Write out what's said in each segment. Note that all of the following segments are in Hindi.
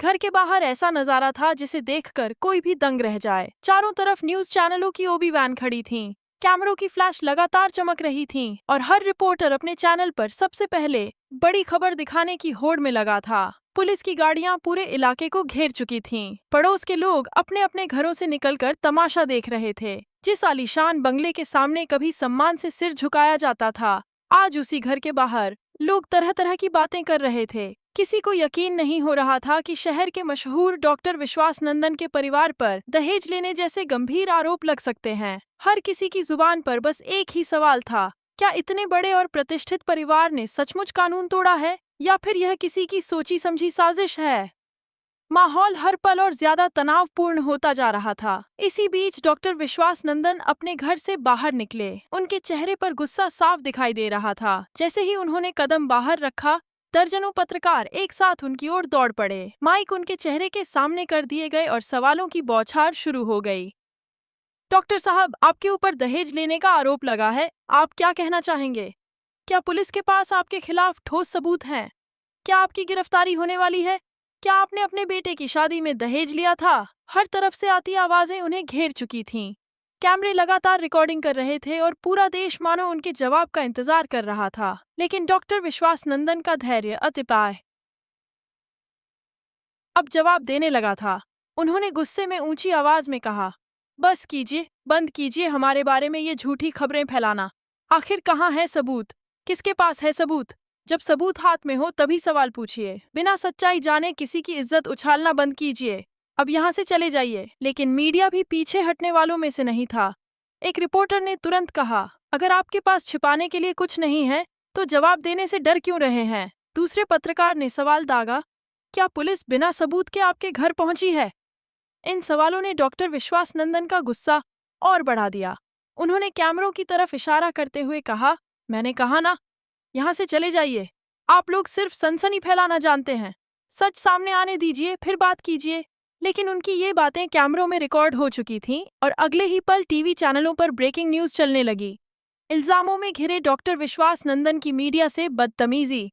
घर के बाहर ऐसा नजारा था जिसे देखकर कोई भी दंग रह जाए। चारों तरफ न्यूज चैनलों की ओबी वैन खड़ी थीं। कैमरों की फ्लैश लगातार चमक रही थीं और हर रिपोर्टर अपने चैनल पर सबसे पहले बड़ी खबर दिखाने की होड़ में लगा था। पुलिस की गाड़ियां पूरे इलाके को घेर चुकी थीं। पड़ोस के लोग अपने अपने घरों से निकलकर तमाशा देख रहे थे। जिस आलीशान बंगले के सामने कभी सम्मान से सिर झुकाया जाता था, आज उसी घर के बाहर लोग तरह तरह की बातें कर रहे थे। किसी को यकीन नहीं हो रहा था कि शहर के मशहूर डॉक्टर विश्वास नंदन के परिवार पर दहेज लेने जैसे गंभीर आरोप लग सकते हैं। हर किसी की जुबान पर बस एक ही सवाल था, क्या इतने बड़े और प्रतिष्ठित परिवार ने सचमुच कानून तोड़ा है या फिर यह किसी की सोची समझी साजिश है। माहौल हर पल और ज्यादा तनावपूर्ण होता जा रहा था। इसी बीच डॉक्टर विश्वास नंदन अपने घर से बाहर निकले। उनके चेहरे पर गुस्सा साफ दिखाई दे रहा था। जैसे ही उन्होंने कदम बाहर रखा, दर्जनों पत्रकार एक साथ उनकी ओर दौड़ पड़े। माइक उनके चेहरे के सामने कर दिए गए और सवालों की बौछार शुरू हो गई। डॉक्टर साहब, आपके ऊपर दहेज लेने का आरोप लगा है, आप क्या कहना चाहेंगे? क्या पुलिस के पास आपके खिलाफ ठोस सबूत हैं? क्या आपकी गिरफ्तारी होने वाली है? क्या आपने अपने बेटे की शादी में दहेज लिया था? हर तरफ से आती आवाजें उन्हें घेर चुकी थीं। कैमरे लगातार रिकॉर्डिंग कर रहे थे और पूरा देश मानो उनके जवाब का इंतजार कर रहा था। लेकिन डॉक्टर विश्वास नंदन का धैर्य अतिपाय अब जवाब देने लगा था। उन्होंने गुस्से में ऊंची आवाज में कहा, बस कीजिए, बंद कीजिए हमारे बारे में ये झूठी खबरें फैलाना। आखिर कहाँ है सबूत? किसके पास है सबूत? जब सबूत हाथ में हो तभी सवाल पूछिए। बिना सच्चाई जाने किसी की इज्जत उछालना बंद कीजिए। अब यहाँ से चले जाइए। लेकिन मीडिया भी पीछे हटने वालों में से नहीं था। एक रिपोर्टर ने तुरंत कहा, अगर आपके पास छिपाने के लिए कुछ नहीं है तो जवाब देने से डर क्यों रहे हैं? दूसरे पत्रकार ने सवाल दागा, क्या पुलिस बिना सबूत के आपके घर पहुंची है? इन सवालों ने डॉक्टर विश्वास नंदन का गुस्सा और बढ़ा दिया। उन्होंने कैमरों की तरफ इशारा करते हुए कहा, मैंने कहा ना, यहाँ से चले जाइए। आप लोग सिर्फ सनसनी फैलाना जानते हैं। सच सामने आने दीजिए, फिर बात कीजिए। लेकिन उनकी ये बातें कैमरों में रिकॉर्ड हो चुकी थीं और अगले ही पल टीवी चैनलों पर ब्रेकिंग न्यूज चलने लगी। इल्जामों में घिरे डॉक्टर विश्वास नंदन की मीडिया से बदतमीजी।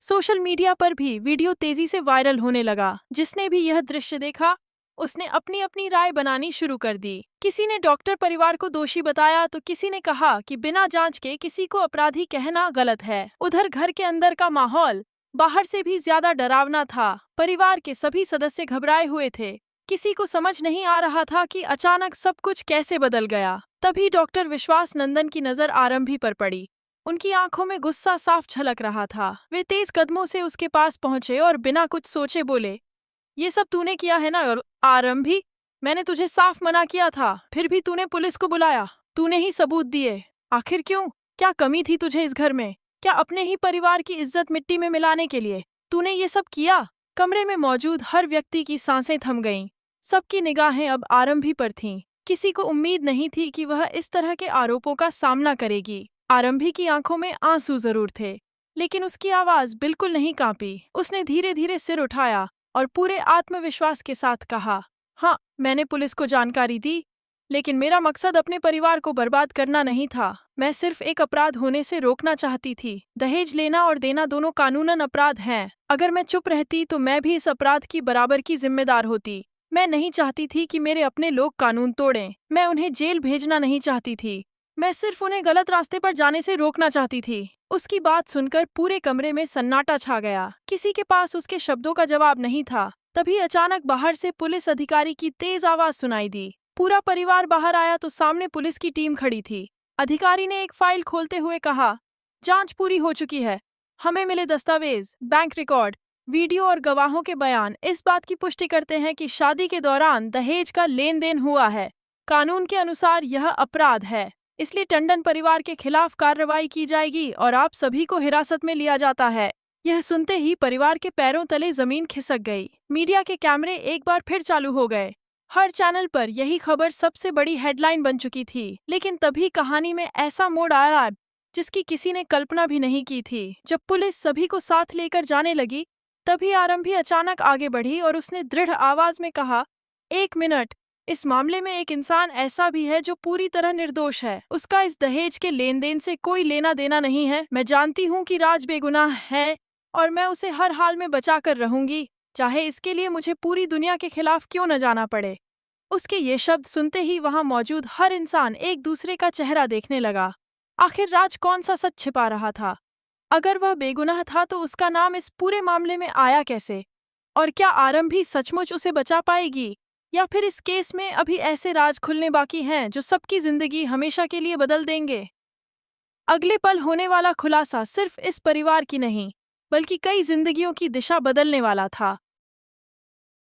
सोशल मीडिया पर भी वीडियो तेजी से वायरल होने लगा। जिसने भी यह दृश्य देखा, उसने अपनी अपनी राय बनानी शुरू कर दी। किसी ने डॉक्टर परिवार को दोषी बताया तो किसी ने कहा कि बिना जांच के किसी को अपराधी कहना गलत है। उधर घर के अंदर का माहौल बाहर से भी ज्यादा डरावना था। परिवार के सभी सदस्य घबराए हुए थे। किसी को समझ नहीं आ रहा था कि अचानक सब कुछ कैसे बदल गया। तभी डॉक्टर विश्वास नंदन की नजर आरंभी पर पड़ी। उनकी आंखों में गुस्सा साफ झलक रहा था। वे तेज कदमों से उसके पास पहुंचे और बिना कुछ सोचे बोले, ये सब तूने किया है ना आरंभी? मैंने तुझे साफ मना किया था, फिर भी तूने पुलिस को बुलाया। तूने ही सबूत दिए। आखिर क्यों? क्या कमी थी तुझे इस घर में? क्या अपने ही परिवार की इज्जत मिट्टी में मिलाने के लिए तूने ये सब किया? कमरे में मौजूद हर व्यक्ति की सांसें थम गईं। सबकी निगाहें अब आरंभी पर थीं। किसी को उम्मीद नहीं थी कि वह इस तरह के आरोपों का सामना करेगी। आरंभी की आंखों में आंसू जरूर थे, लेकिन उसकी आवाज बिल्कुल नहीं कांपी। उसने धीरे धीरे सिर उठाया और पूरे आत्मविश्वास के साथ कहा, हाँ, मैंने पुलिस को जानकारी दी, लेकिन मेरा मकसद अपने परिवार को बर्बाद करना नहीं था। मैं सिर्फ एक अपराध होने से रोकना चाहती थी। दहेज लेना और देना दोनों कानूनन अपराध हैं। अगर मैं चुप रहती तो मैं भी इस अपराध की बराबर की जिम्मेदार होती। मैं नहीं चाहती थी कि मेरे अपने लोग कानून तोड़ें। मैं उन्हें जेल भेजना नहीं चाहती थी। मैं सिर्फ उन्हें गलत रास्ते पर जाने से रोकना चाहती थी। उसकी बात सुनकर पूरे कमरे में सन्नाटा छा गया। किसी के पास उसके शब्दों का जवाब नहीं था। तभी अचानक बाहर से पुलिस अधिकारी की तेज आवाज सुनाई दी। पूरा परिवार बाहर आया तो सामने पुलिस की टीम खड़ी थी। अधिकारी ने एक फाइल खोलते हुए कहा, जांच पूरी हो चुकी है। हमें मिले दस्तावेज, बैंक रिकॉर्ड, वीडियो और गवाहों के बयान इस बात की पुष्टि करते हैं कि शादी के दौरान दहेज का लेन देन हुआ है। कानून के अनुसार यह अपराध है, इसलिए टंडन परिवार के खिलाफ कार्रवाई की जाएगी और आप सभी को हिरासत में लिया जाता है। यह सुनते ही परिवार के पैरों तले जमीन खिसक गई। मीडिया के कैमरे एक बार फिर चालू हो गए। हर चैनल पर यही खबर सबसे बड़ी हेडलाइन बन चुकी थी। लेकिन तभी कहानी में ऐसा मोड़ आया जिसकी किसी ने कल्पना भी नहीं की थी। जब पुलिस सभी को साथ लेकर जाने लगी, तभी आरंभी अचानक आगे बढ़ी और उसने दृढ़ आवाज में कहा, एक मिनट, इस मामले में एक इंसान ऐसा भी है जो पूरी तरह निर्दोष है। उसका इस दहेज के लेन देन से कोई लेना देना नहीं है। मैं जानती हूँ कि राज बेगुनाह है और मैं उसे हर हाल में बचा कर रहूंगी। चाहे इसके लिए मुझे पूरी दुनिया के खिलाफ क्यों न जाना पड़े। उसके ये शब्द सुनते ही वहां मौजूद हर इंसान एक दूसरे का चेहरा देखने लगा। आखिर राज कौन सा सच छिपा रहा था? अगर वह बेगुनाह था तो उसका नाम इस पूरे मामले में आया कैसे? और क्या आरंभी सचमुच उसे बचा पाएगी, या फिर इस केस में अभी ऐसे राज खुलने बाकी हैं जो सबकी जिंदगी हमेशा के लिए बदल देंगे? अगले पल होने वाला खुलासा सिर्फ इस परिवार की नहीं, बल्कि कई जिंदगियों की दिशा बदलने वाला था।